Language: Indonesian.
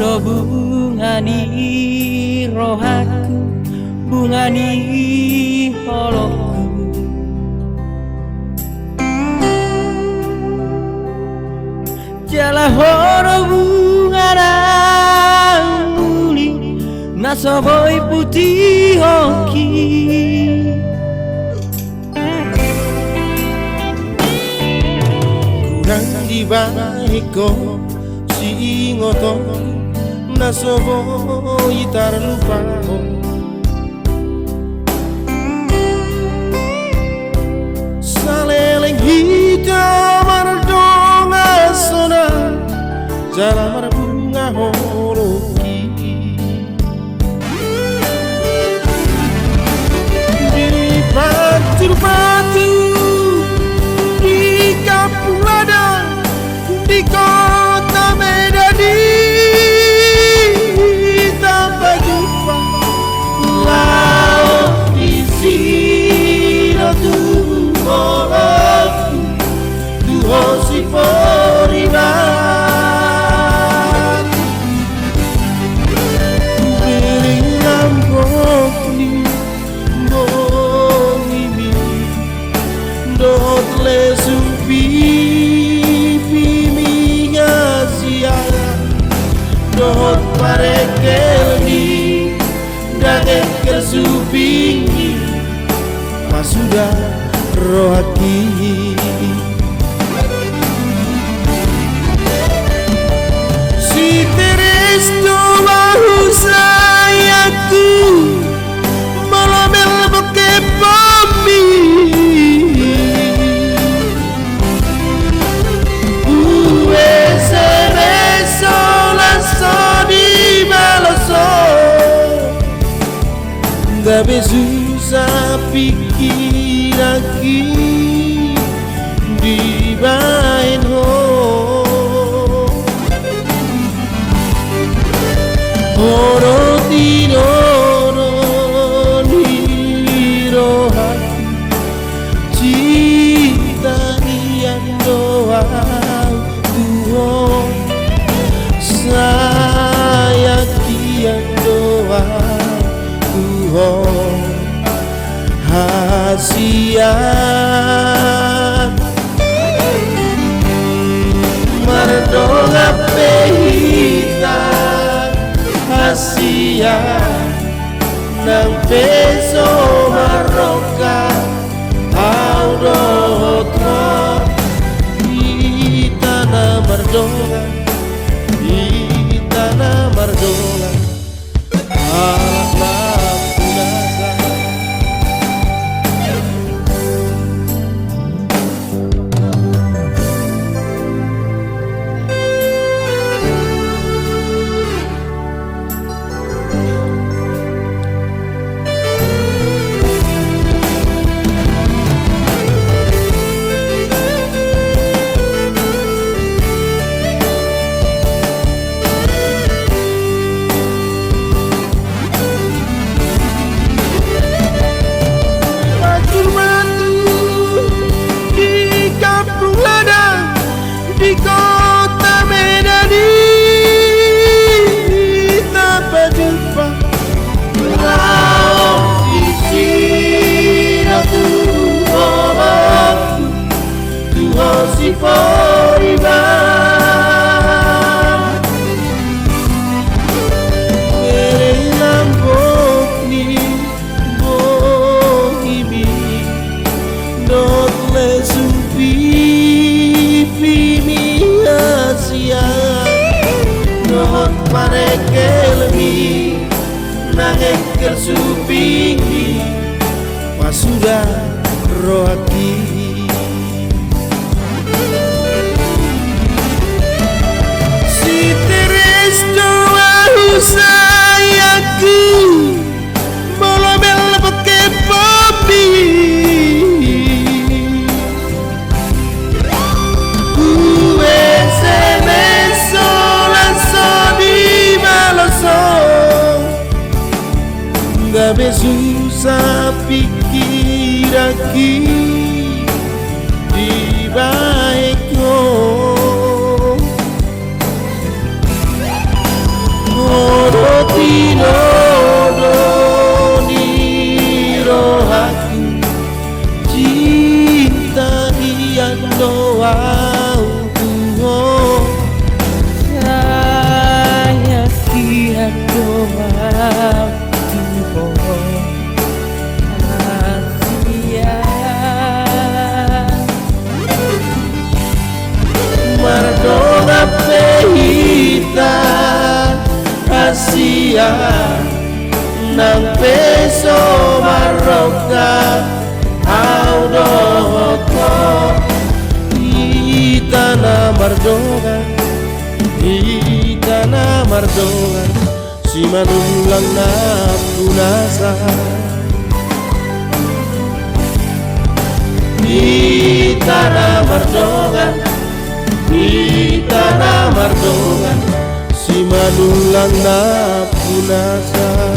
podo bungani rohaku, bungani holokku. Jala horo bungana muli nasoboi putih hoki. Kurang di baiko si ngoto nasoboi tarlupa. Saleleng hitam mardonga sona jala marbunga holoki. Di batu di kampung ladang di kota Medani tanpa jumpa laut di sini tuho si poriban piring lampok ni ngomimi dot lesu pipi mingasia dot parekel ni dagekel supingi masuda rohaki. Si teres bahu sayangku melomel beke pami. Ue sereso laso di baloso gabe susah pikir lagi di bain ho oro tinoro niro hati cinta yang doa Tuhan saya kian doa Tuhan hasian merdonga pehita hasian nang peso maroka audotro di tanah merdonga di tanah merdonga alam punasa. Di kota Medani tanpa jumpa laut di sini Tuhan si poriban mereng lampok ni bohimi dot lesupi non parekel mi nagekel supingi masuda rohaki. Si teres doa sayangku melomel beke papi. Gabe susah pikir lagi di baikku Asia nang peso Maroka audoto di tanah Mardogan, di tanah Mardogan si manulang na punasa. Di tanah Mardogan, di tanah Mardogan si manulang na punasa.